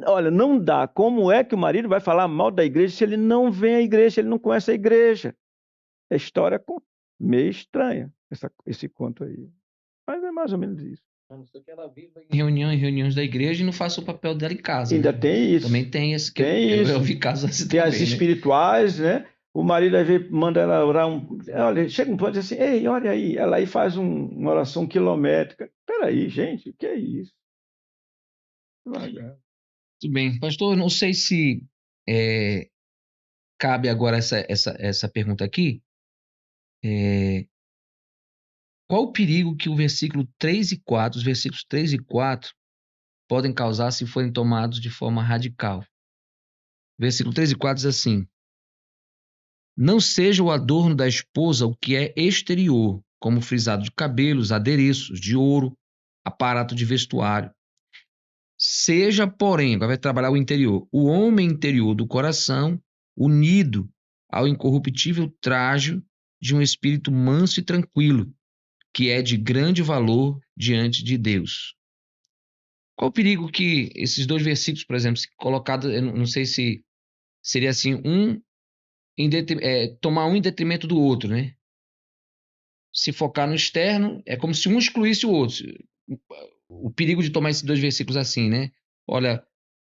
olha, não dá. Como é que o marido vai falar mal da igreja se ele não vem à igreja, se ele não conhece a igreja? É história meio estranha, esse conto aí. Mas é mais ou menos isso. A não ser que ela viva em reuniões da igreja e não faça o papel dela em casa. Ainda né? tem isso. Também tem esse que tem eu vi casos assim tem também. as espirituais, né? O marido às vezes manda ela orar olha, chega um ponto e diz assim: ei, olha aí, ela aí faz uma oração quilométrica. Peraí, gente, o que é isso? Devagar. Tudo bem. Pastor, eu não sei se cabe agora essa pergunta aqui. Qual o perigo que o versículo 3 e 4, os versículos 3 e 4 podem causar se forem tomados de forma radical? Versículo 3 e 4 diz assim: não seja o adorno da esposa o que é exterior, como frisado de cabelos, adereços, de ouro, aparato de vestuário. Seja, porém, agora vai trabalhar o interior, o homem interior do coração, unido ao incorruptível trajo de um espírito manso e tranquilo, que é de grande valor diante de Deus. Qual o perigo que esses dois versículos, por exemplo, se colocado, eu não sei se seria assim, tomar um em detrimento do outro, né? Se focar no externo, é como se um excluísse o outro. O perigo de tomar esses dois versículos assim, né? Olha,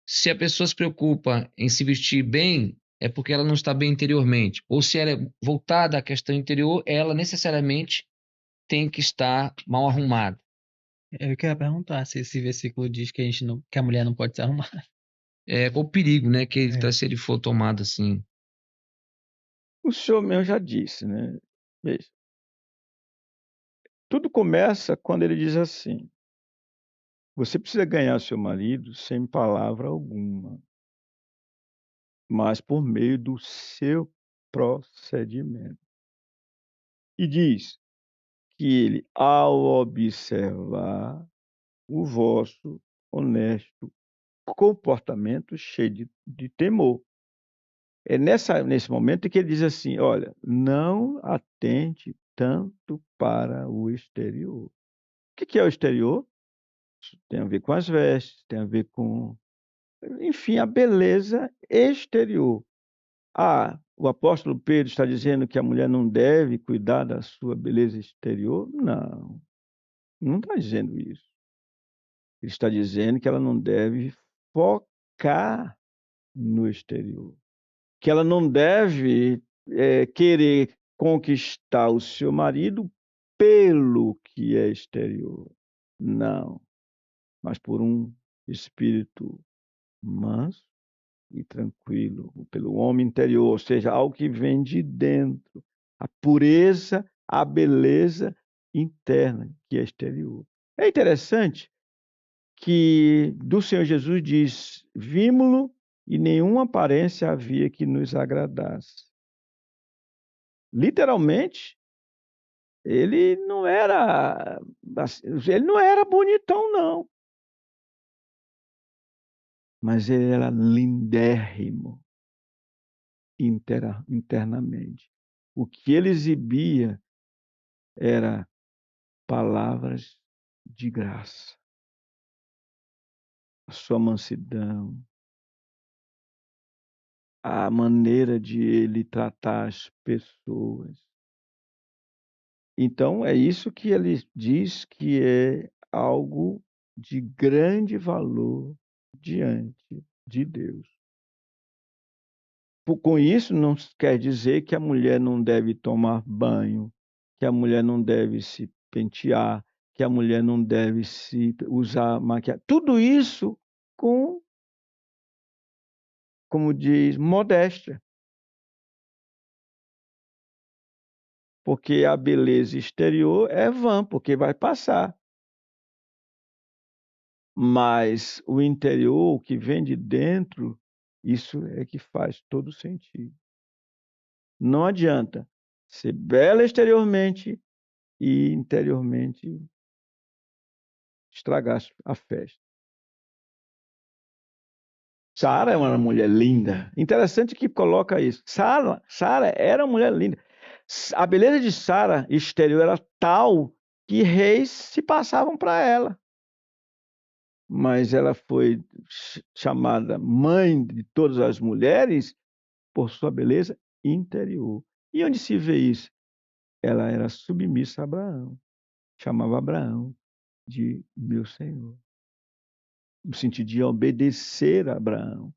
se a pessoa se preocupa em se vestir bem, é porque ela não está bem interiormente. Ou se ela é voltada à questão interior, ela necessariamente tem que estar mal arrumada. Eu queria perguntar se esse versículo diz que que a mulher não pode se arrumar. Qual o perigo, né? Que ele É. traz se ele for tomado assim. O senhor mesmo já disse, né? Veja, tudo começa quando ele diz assim: você precisa ganhar seu marido sem palavra alguma, mas por meio do seu procedimento. E diz que ele, ao observar o vosso honesto comportamento cheio de temor. É nesse momento que ele diz assim: olha, não atente tanto para o exterior. O que é o exterior? Tem a ver com as vestes, tem a ver com, enfim, a beleza exterior. O apóstolo Pedro está dizendo que a mulher não deve cuidar da sua beleza exterior? Não, não está dizendo isso. Ele está dizendo que ela não deve focar no exterior, que ela não deve querer conquistar o seu marido pelo que é exterior. Não, mas por um espírito manso e tranquilo, pelo homem interior, ou seja, algo que vem de dentro, a pureza, a beleza interna, que é exterior. É interessante que do Senhor Jesus diz: vimos-lo e nenhuma aparência havia que nos agradasse. Literalmente, ele não era bonitão, não, mas ele era lindérrimo internamente. O que ele exibia era palavras de graça, a sua mansidão, a maneira de ele tratar as pessoas. Então, é isso que ele diz que é algo de grande valor diante de Deus. Com isso, não quer dizer que a mulher não deve tomar banho, que a mulher não deve se pentear, que a mulher não deve se usar maquiagem. Tudo isso com, como diz, modéstia. Porque a beleza exterior é vã, porque vai passar. Mas o interior, o que vem de dentro, isso é que faz todo sentido. Não adianta ser bela exteriormente e interiormente estragar a festa. Sara é uma mulher linda. Interessante que coloca isso. Sara era uma mulher linda. A beleza de Sara exterior era tal que reis se passavam para ela. Mas ela foi chamada mãe de todas as mulheres por sua beleza interior. E onde se vê isso? Ela era submissa a Abraão. Chamava Abraão de meu senhor, no sentido de obedecer a Abraão.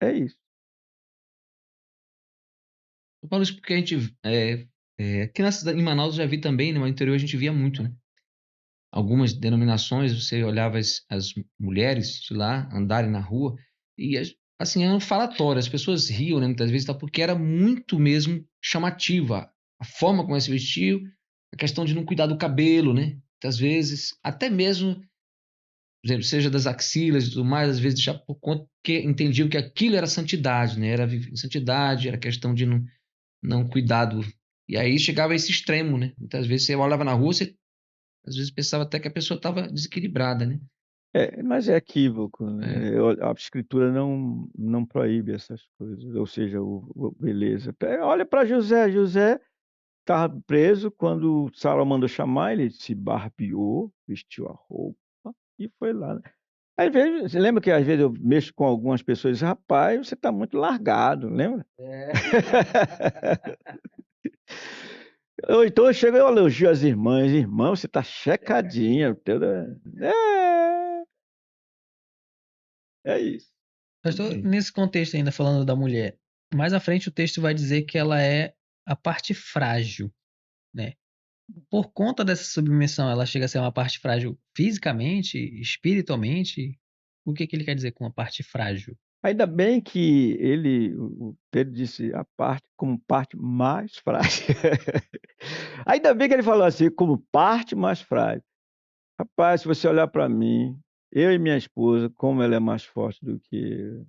É isso. Eu falo isso porque a gente, aqui em Manaus eu já vi também, né, no interior a gente via muito, né? Algumas denominações, você olhava as mulheres de lá andarem na rua e, assim, eram falatórias, as pessoas riam, né, muitas vezes, tá, porque era muito mesmo chamativa a forma como elas se vestiam, a questão de não cuidar do cabelo, né? Muitas vezes, até mesmo, por exemplo, seja das axilas e tudo mais, às vezes já por conta que entendiam que aquilo era santidade, né? Era viver em santidade, era questão de não cuidar do... E aí chegava a esse extremo, né? Muitas vezes você olhava na rua, você às vezes pensava até que a pessoa estava desequilibrada, né? Mas é equívoco, né? É. A Escritura não proíbe essas coisas, ou seja, beleza. Olha para José. José estava preso quando Salomão mandou chamar, ele se barbeou, vestiu a roupa e foi lá, né? Às vezes, você lembra que às vezes eu mexo com algumas pessoas e dizem, rapaz, você está muito largado, lembra? Ou então eu chego e elogio as irmãs, irmã, você está checadinha. É isso. Pastor, nesse contexto ainda falando da mulher, mais à frente o texto vai dizer que ela é a parte frágil, né? Por conta dessa submissão, ela chega a ser uma parte frágil fisicamente, espiritualmente? O que ele quer dizer com a parte frágil? Ainda bem que o Pedro disse a parte como parte mais frágil. Ainda bem que ele falou assim, como parte mais frágil. Rapaz, se você olhar para mim, eu e minha esposa, como ela é mais forte do que eu.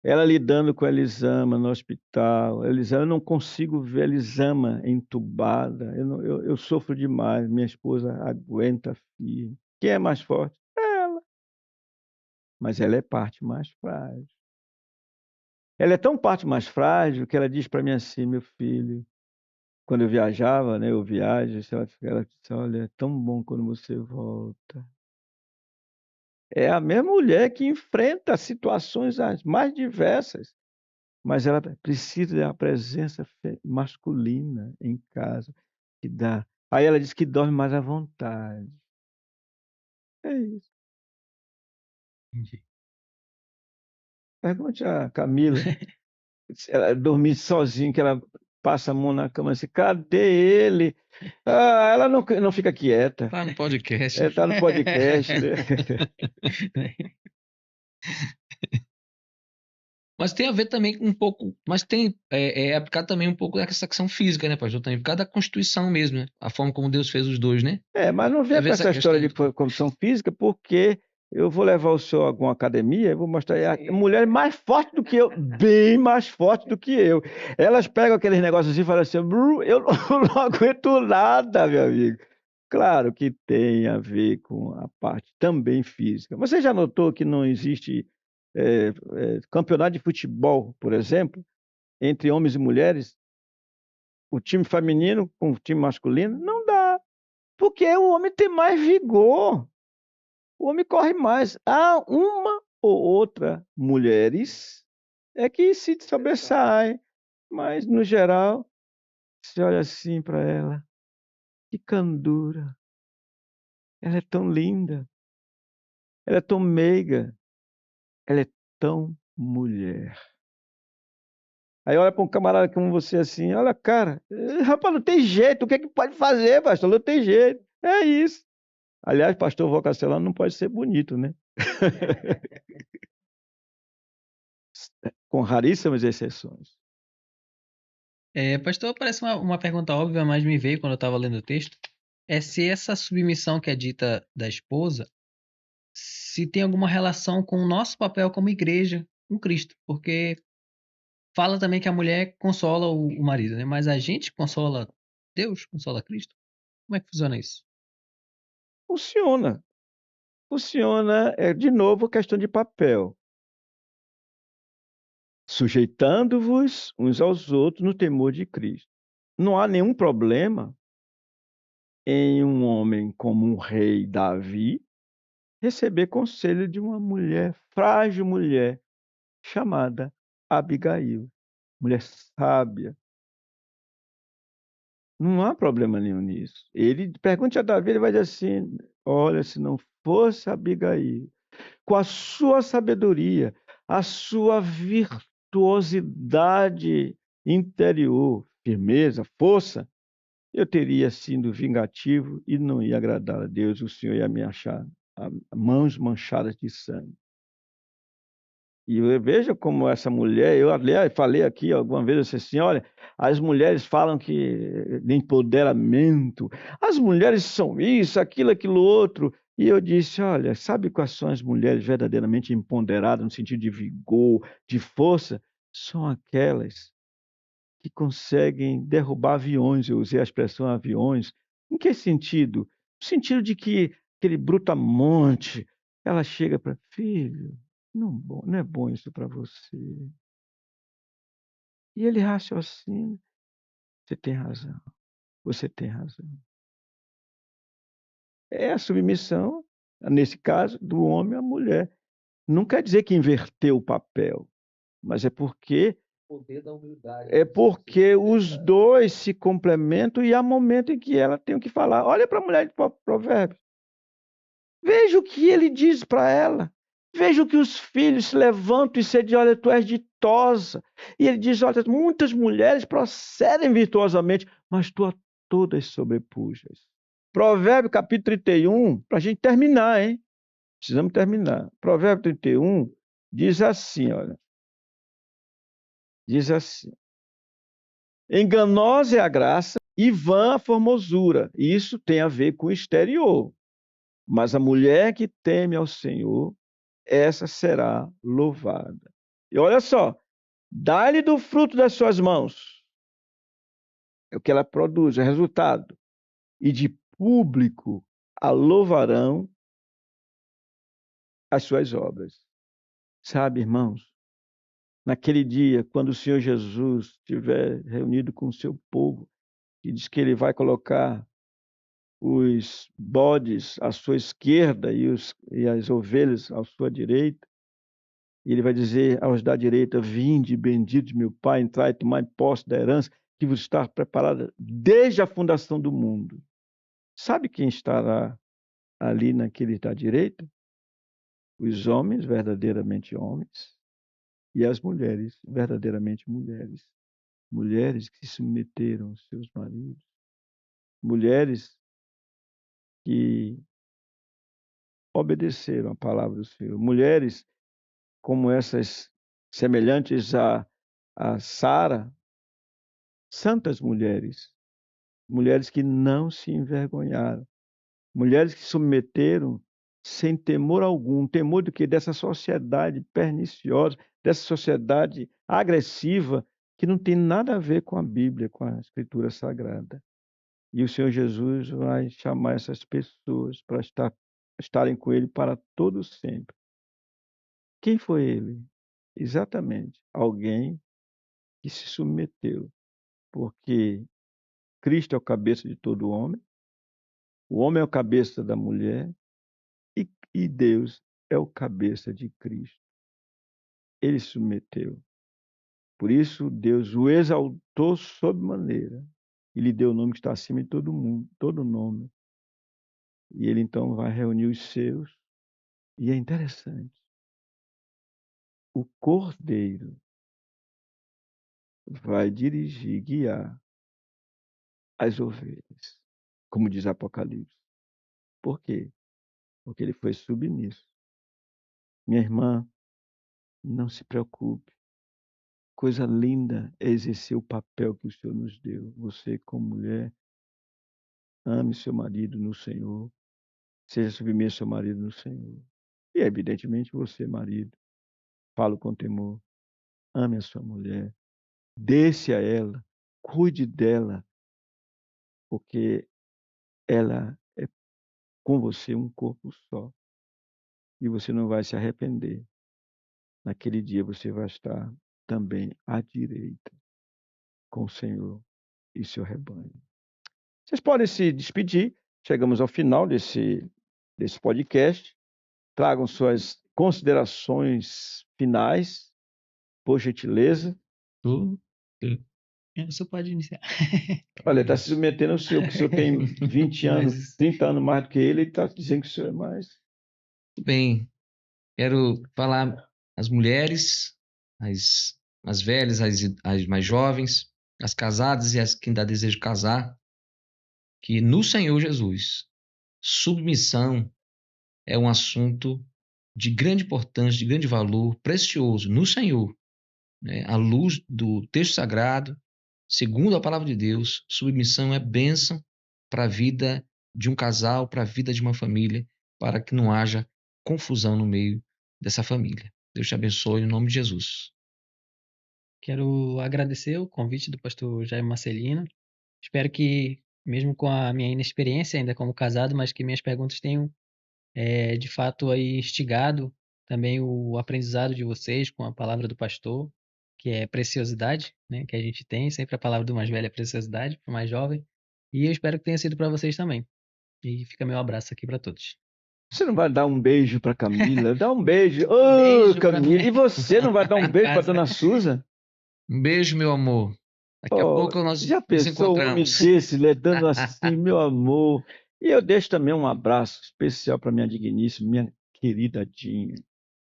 Ela lidando com a Elisama no hospital. Elisama, eu não consigo ver a Elisama entubada. Eu sofro demais. Minha esposa aguenta firme. Quem é mais forte? Ela. Mas ela é parte mais frágil. Ela é tão parte mais frágil que ela diz para mim assim, meu filho, quando eu viajava, né, eu viajo, ela disse, olha, é tão bom quando você volta. É a mesma mulher que enfrenta situações as mais diversas, mas ela precisa da presença masculina em casa, que dá. Aí ela diz que dorme mais à vontade. É isso. Entendi. Pergunte a Camila. Se ela dormir sozinha, que ela passa a mão na cama assim, cadê ele? Ela não fica quieta. Tá no podcast. Tá no podcast, né? Mas tem a ver também um pouco, mas tem aplicado também um pouco dessa questão física, né, pastor? Também por causa da Constituição mesmo, né? A forma como Deus fez os dois, né? Mas não Tem a venha ver com essa essa história questão. de condição física, porque eu vou levar o senhor a alguma academia e vou mostrar mulheres mais fortes do que eu, bem mais fortes do que eu. Elas pegam aqueles negócios assim e falam assim, "Bru, eu não aguento nada, meu amigo." Claro que tem a ver com a parte também física. Você já notou que não existe campeonato de futebol, por exemplo, entre homens e mulheres? O time feminino com o time masculino? Não dá, porque o homem tem mais vigor, o homem corre mais. Há uma ou outra mulheres que se sobressaem, mas no geral, você olha assim para ela, que candura, ela é tão linda, ela é tão meiga, ela é tão mulher. Aí olha para um camarada como você assim, olha, cara, rapaz, não tem jeito, o que é que pode fazer, pastor? Não tem jeito. É isso. Aliás, pastor vocacional não pode ser bonito, né? Com raríssimas exceções. Pastor, parece uma pergunta óbvia, mas me veio quando eu estava lendo o texto. É se essa submissão que é dita da esposa, se tem alguma relação com o nosso papel como igreja com Cristo, porque fala também que a mulher consola o marido, né? Mas a gente consola Deus, consola Cristo? Como é que funciona isso? Funciona. Funciona, de novo, questão de papel. Sujeitando-vos uns aos outros no temor de Cristo. Não há nenhum problema em um homem como um rei Davi receber conselho de uma mulher, frágil mulher, chamada Abigail. Mulher sábia. Não há problema nenhum nisso. Ele pergunte a Davi, ele vai dizer assim: olha, se não fosse Abigail, com a sua sabedoria, a sua virtuosidade interior, firmeza, força, eu teria sido vingativo e não ia agradar a Deus, o Senhor ia me achar mãos manchadas de sangue. E veja como essa mulher, eu aliás falei aqui alguma vez, eu disse assim, olha, as mulheres falam que de empoderamento, as mulheres são isso, aquilo outro. E eu disse, olha, sabe quais são as mulheres verdadeiramente empoderadas no sentido de vigor, de força? São aquelas que conseguem derrubar aviões, eu usei a expressão aviões. Em que sentido? No sentido de que aquele brutamonte, ela chega para filho, não é bom isso para você. E ele raciocina, você tem razão, você tem razão. É a submissão, nesse caso, do homem à mulher. Não quer dizer que inverteu o papel, mas é porque Poder da humildade. os dois se complementam e há momento em que ela tem o que falar. Olha para a mulher de Provérbios. Veja o que ele diz para ela. Veja o que os filhos se levantam e se dizem, olha, tu és ditosa. E ele diz, olha, muitas mulheres procedem virtuosamente, mas tu a todas sobrepujas. Provérbio capítulo 31, para a gente terminar, hein? Precisamos terminar. Provérbio 31 diz assim, olha. Diz assim. Enganosa é a graça e vã a formosura. Isso tem a ver com o exterior. Mas a mulher que teme ao Senhor, essa será louvada. E olha só, dá-lhe do fruto das suas mãos. É o que ela produz, é o resultado. E de público a louvarão as suas obras. Sabe, irmãos, naquele dia, quando o Senhor Jesus estiver reunido com o seu povo, e diz que ele vai colocar os bodes à sua esquerda e as ovelhas à sua direita, e ele vai dizer aos da direita: vinde, bendito de meu Pai, entrai e tomai posse da herança que vos está preparada desde a fundação do mundo. Sabe quem estará ali naquele da direita? Os homens, verdadeiramente homens, e as mulheres, verdadeiramente mulheres. Mulheres que se submeteram aos seus maridos. Mulheres que obedeceram a palavra do Senhor. Mulheres como essas, semelhantes a Sara, santas mulheres, mulheres que não se envergonharam, mulheres que se submeteram sem temor algum, temor do que? Dessa sociedade perniciosa, dessa sociedade agressiva, que não tem nada a ver com a Bíblia, com a Escritura Sagrada. E o Senhor Jesus vai chamar essas pessoas para estarem com Ele para todo sempre. Quem foi ele? Exatamente, alguém que se submeteu, porque Cristo é o cabeça de todo o homem é o cabeça da mulher e Deus é o cabeça de Cristo. Ele se submeteu. Por isso, Deus o exaltou sob maneira e lhe deu o nome que está acima de todo mundo, todo nome. E ele então vai reunir os seus. E é interessante. O Cordeiro vai dirigir, guiar as ovelhas, como diz Apocalipse. Por quê? Porque ele foi submisso. Minha irmã, não se preocupe. Coisa linda é exercer o papel que o Senhor nos deu. Você, como mulher, ame seu marido no Senhor. Seja submisso ao seu marido no Senhor. E, evidentemente, você, marido, fala com temor. Ame a sua mulher. Dê-se a ela. Cuide dela. Porque ela é com você um corpo só. E você não vai se arrepender. Naquele dia você vai estar também à direita com o Senhor e seu rebanho. Vocês podem se despedir. Chegamos ao final desse podcast. Tragam suas considerações finais, por gentileza. Você pode iniciar. Olha, está se submetendo ao senhor, porque o senhor tem 20 anos, 30 anos mais do que ele está dizendo que o senhor é mais. Muito bem. Quero falar às mulheres, às velhas, às mais jovens, às casadas e às que ainda desejam casar, que no Senhor Jesus, submissão é um assunto de grande importância, de grande valor, precioso no Senhor, né? À luz do texto sagrado, segundo a palavra de Deus, submissão é bênção para a vida de um casal, para a vida de uma família, para que não haja confusão no meio dessa família. Deus te abençoe em nome de Jesus. Quero agradecer o convite do pastor Jaime Marcelino. Espero que, mesmo com a minha inexperiência ainda como casado, mas que minhas perguntas tenham de fato aí instigado também o aprendizado de vocês com a palavra do pastor, que é preciosidade, né? Que a gente tem, sempre a palavra do mais velho é preciosidade, para o mais jovem. E eu espero que tenha sido para vocês também. E fica meu abraço aqui para todos. Você não vai dar um beijo para Camila? Dá um beijo. Ô, Beijo pra Camila. mim. E você não vai dar um beijo para Casa. dona Susan? Um beijo, meu amor. Daqui a Oh, pouco nós já nos pensou um homem encontramos. desse, lhe dando assim, meu amor? E eu deixo também um abraço especial para minha digníssima, minha querida Dinha.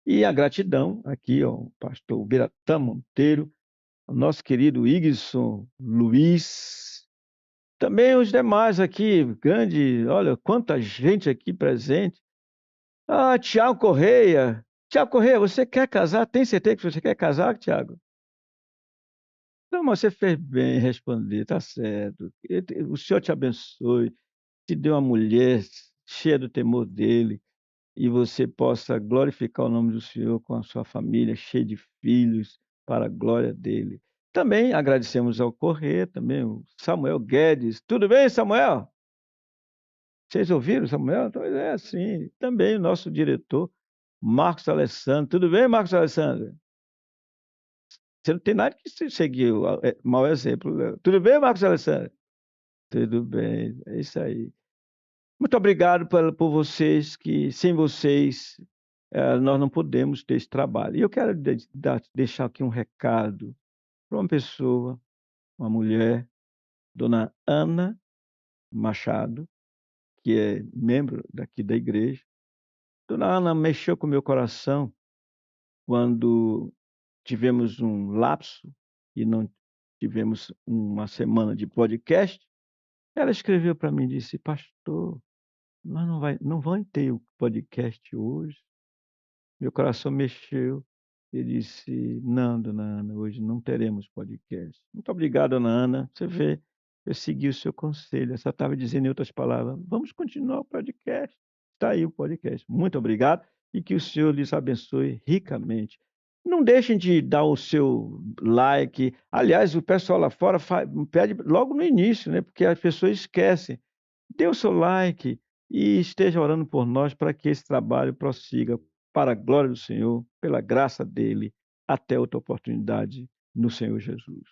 E a gratidão aqui, ó, o pastor Biratã Monteiro, o nosso querido Igson Luiz, também os demais aqui, grande, olha, quanta gente aqui presente. Ah, Tiago Correia. Tiago Correia, você quer casar? Tem certeza que você quer casar, Tiago? Não, mas você fez bem em responder, tá certo. O Senhor te abençoe, te dê uma mulher cheia do temor dele e você possa glorificar o nome do Senhor com a sua família, cheia de filhos, para a glória dele. Também agradecemos ao Correia, também o Samuel Guedes. Tudo bem, Samuel? Vocês ouviram, Samuel? Então, é assim. Também o nosso diretor, Marcos Alessandro. Tudo bem, Marcos Alessandro? Você não tem nada que seguir o mau exemplo, né? Tudo bem, Marcos Alessandro? Tudo bem, é isso aí. Muito obrigado por vocês, que sem vocês nós não podemos ter esse trabalho. E eu quero deixar aqui um recado para uma pessoa, uma mulher, dona Ana Machado, que é membro daqui da igreja. Dona Ana mexeu com o meu coração quando tivemos um lapso e não tivemos uma semana de podcast. Ela escreveu para mim e disse: Pastor, nós não vamos ter o podcast hoje. Meu coração mexeu e disse: Não, dona Ana, hoje não teremos podcast. Muito obrigado, dona Ana. Você vê, eu segui o seu conselho. Essa estava dizendo em outras palavras: vamos continuar o podcast. Está aí o podcast. Muito obrigado e que o Senhor lhes abençoe ricamente. Não deixem de dar o seu like. Aliás, o pessoal lá fora pede logo no início, né? Porque as pessoas esquecem. Dê o seu like e esteja orando por nós para que esse trabalho prossiga para a glória do Senhor, pela graça dele, até outra oportunidade no Senhor Jesus.